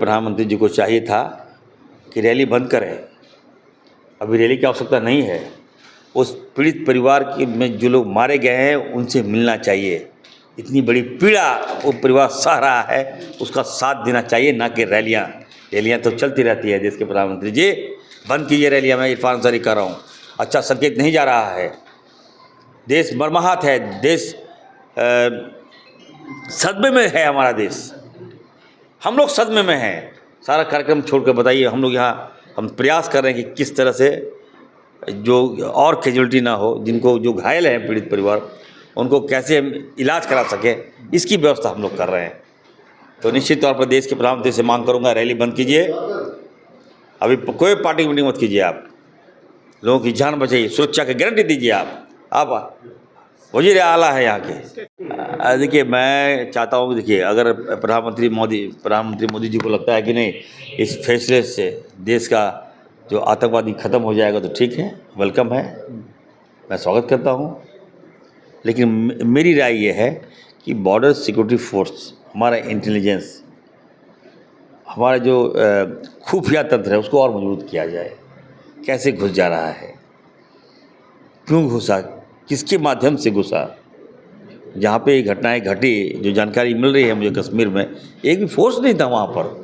प्रधानमंत्री जी को चाहिए था कि रैली बंद करें। अभी रैली की आवश्यकता नहीं है। उस पीड़ित परिवार के में जो लोग मारे गए हैं उनसे मिलना चाहिए। इतनी बड़ी पीड़ा वो परिवार सह रहा है, उसका साथ देना चाहिए, ना कि रैलियाँ। रैलियाँ तो चलती रहती है। देश के प्रधानमंत्री जी, बंद कीजिए रैलियाँ। मैं इरफान अंसारी कर रहा हूँ। अच्छा संकेत नहीं जा रहा है। देश मर्माहत है, देश सदमे में है। हमारा देश, हम लोग सदमे में हैं। सारा कार्यक्रम छोड़कर बताइए, हम लोग यहाँ हम प्रयास कर रहे हैं कि किस तरह से जो और कैजुअल्टी ना हो, जिनको जो घायल हैं पीड़ित परिवार, उनको कैसे हम इलाज करा सकें, इसकी व्यवस्था हम लोग कर रहे हैं। तो निश्चित तौर पर देश के प्रधानमंत्री से मांग करूंगा, रैली बंद कीजिए। अभी कोई पार्टी मीटिंग मत कीजिए। आप लोगों की जान बचाइए, सुरक्षा की गारंटी दीजिए। आप वजीर आला है यहाँ के। देखिए, मैं चाहता हूँ कि देखिए, अगर प्रधानमंत्री मोदी जी को लगता है कि नहीं, इस फैसले से देश का जो आतंकवादी ख़त्म हो जाएगा तो ठीक है, वेलकम है, मैं स्वागत करता हूँ। लेकिन मेरी राय ये है कि बॉर्डर सिक्योरिटी फोर्स, हमारा इंटेलिजेंस, हमारा जो खुफिया तंत्र है, उसको और मजबूत किया जाए। कैसे घुस जा रहा है, क्यों घुसा, किसके माध्यम से घुसा, जहाँ पे घटनाएं घटी, जो जानकारी मिल रही है मुझे कश्मीर में, एक भी फोर्स नहीं था वहाँ पर।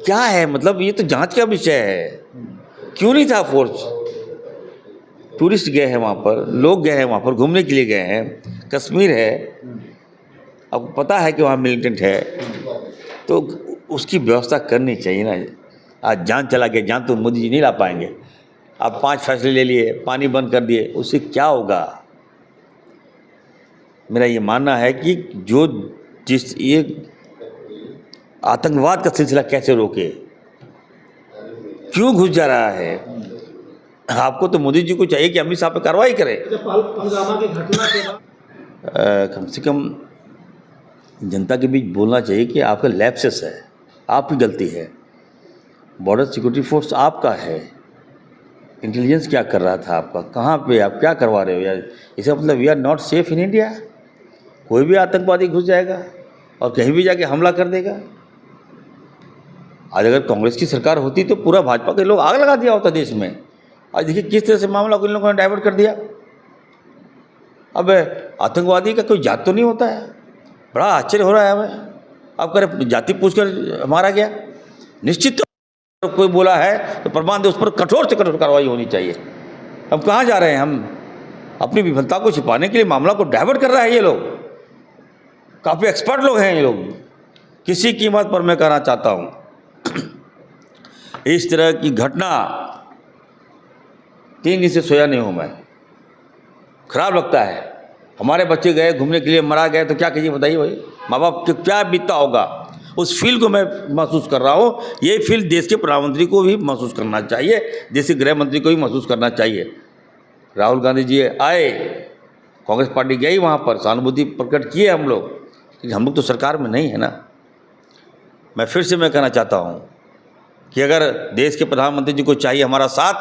क्या है मतलब, ये तो जांच का विषय है। क्यों नहीं था फोर्स? टूरिस्ट गए हैं वहाँ पर, लोग गए हैं वहाँ पर, घूमने के लिए गए हैं, कश्मीर है, अब पता है कि वहाँ मिलिटेंट है, तो उसकी व्यवस्था करनी चाहिए ना। आज जान चला गया, जान तो मोदी जी नहीं ला पाएंगे। आप 5 फैसले ले लिए, पानी बंद कर दिए, उससे क्या होगा? मेरा ये मानना है कि ये आतंकवाद का सिलसिला कैसे रोके, क्यों घुस जा रहा है? आपको तो मोदी जी को चाहिए कि अमित शाह पे कार्रवाई करें। पहलगामा की घटना के बाद कम से कम जनता के बीच बोलना चाहिए कि आपका लैप्सेस है, आपकी गलती है। बॉर्डर सिक्योरिटी फोर्स आपका है। इंटेलिजेंस क्या कर रहा था आपका, कहाँ पे आप क्या करवा रहे हो यार? इसका मतलब we are not safe in India. कोई भी आतंकवादी घुस जाएगा और कहीं भी जाके हमला कर देगा। आज अगर कांग्रेस की सरकार होती तो पूरा भाजपा के लोग आग लगा दिया होता देश में। आज देखिए किस तरह से मामला को इन लोगों ने डाइवर्ट कर दिया। अब आतंकवादी का कोई जात तो नहीं होता है। बड़ा आश्चर्य हो रहा है हमें। अब करें जाति पूछकर मारा गया। निश्चित तो कोई बोला है तो प्रमाण दे, उस पर कठोर से कठोर कार्रवाई होनी चाहिए। अब कहाँ जा रहे हैं हम? अपनी विफलता को छिपाने के लिए मामला को डाइवर्ट कर रहा है ये लोग। काफ़ी एक्सपर्ट लोग हैं ये लोग। किसी कीमत पर मैं कहना चाहता हूँ, इस तरह की घटना 3 दिन से सोया नहीं हूँ मैं। खराब लगता है। हमारे बच्चे गए घूमने के लिए, मरा गए तो क्या कीजिए बताइए भाई? माँ बाप को क्या बीतता होगा? उस फील को मैं महसूस कर रहा हूँ। ये फील देश के प्रधानमंत्री को भी महसूस करना चाहिए, देश के गृह मंत्री को भी महसूस करना चाहिए। राहुल गांधी जी आए, कांग्रेस पार्टी गई वहाँ पर, सहानुभूति प्रकट किए हम लोग, लेकिन हम लोग तो सरकार में नहीं है ना। मैं फिर से मैं कहना चाहता हूँ कि अगर देश के प्रधानमंत्री जी को चाहिए हमारा साथ,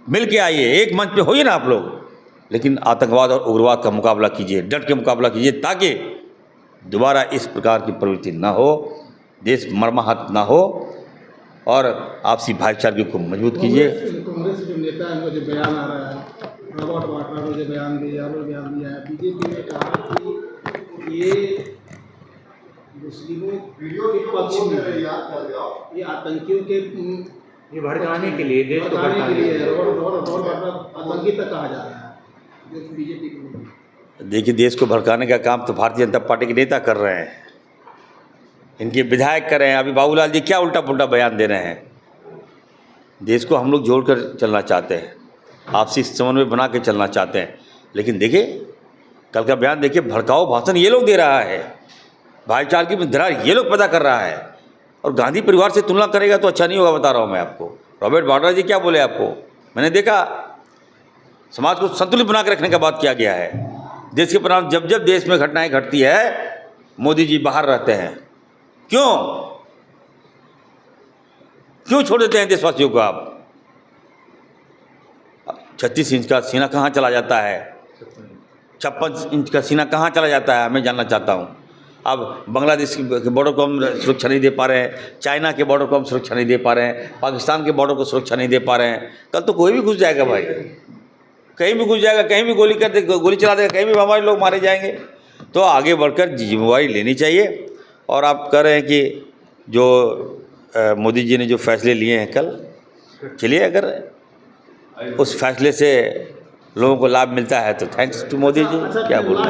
मिल के आइए, एक मंच पे होइए ना आप लोग, लेकिन आतंकवाद और उग्रवाद का मुकाबला कीजिए, डट के मुकाबला कीजिए, ताकि दोबारा इस प्रकार की प्रवृत्ति ना हो, देश मर्माहत ना हो, और आपसी भाईचारे को मजबूत कीजिए। कांग्रेस के जो नेता हैं, जो बयान आ रहा है, रॉबर्ट वाड्रा ने जो बयान दिया है, बीजेपी ने कहा कि ये मुस्लिमों के पक्ष में है, ये आतंकियों के ये भड़काने के लिए, देश को भड़काने के लिए रॉबर्ट वाड्रा आतंकी तक कहा जा रहा है बीजेपी को। देखिए, देश को भड़काने का काम तो भारतीय जनता पार्टी के नेता कर रहे हैं, इनके विधायक कर रहे हैं। अभी बाबूलाल जी क्या उल्टा पुल्टा बयान दे रहे हैं। देश को हम लोग जोड़कर चलना चाहते हैं, आपसी समन्वय बना के चलना चाहते हैं, लेकिन देखिए कल का बयान देखिए, भड़काऊ भाषण ये लोग दे रहा है, भाईचारे की दरार ये लोग पैदा कर रहा है, और गांधी परिवार से तुलना करेगा तो अच्छा नहीं होगा, बता रहा हूँ मैं आपको। रॉबर्ट वाड्रा जी क्या बोले आपको? मैंने देखा, समाज को संतुलित बना के रखने का बात किया गया है। देश के परिणाम, जब जब देश में घटनाएं घटती है, मोदी जी बाहर रहते हैं। क्यों छोड़ देते हैं देशवासियों को आप? 36 इंच का सीना कहाँ चला जाता है? 56 इंच का सीना कहाँ चला जाता है? मैं जानना चाहता हूँ। अब बांग्लादेश के बॉर्डर को हम सुरक्षा नहीं दे पा रहे हैं, चाइना के बॉर्डर को हम सुरक्षा नहीं दे पा रहे हैं, पाकिस्तान के बॉर्डर को सुरक्षा नहीं दे पा रहे हैं। कल तो कोई भी घुस जाएगा भाई, कहीं भी घुस जाएगा, कहीं भी गोली कर दे, गोली चला देगा, कहीं भी हमारे लोग मारे जाएंगे। तो आगे बढ़कर जिम्मेवारी लेनी चाहिए। और आप कह रहे हैं कि जो मोदी जी ने जो फैसले लिए हैं कल, चलिए अगर उस फैसले से लोगों को लाभ मिलता है तो थैंक्स टू मोदी जी, क्या बोलूँ।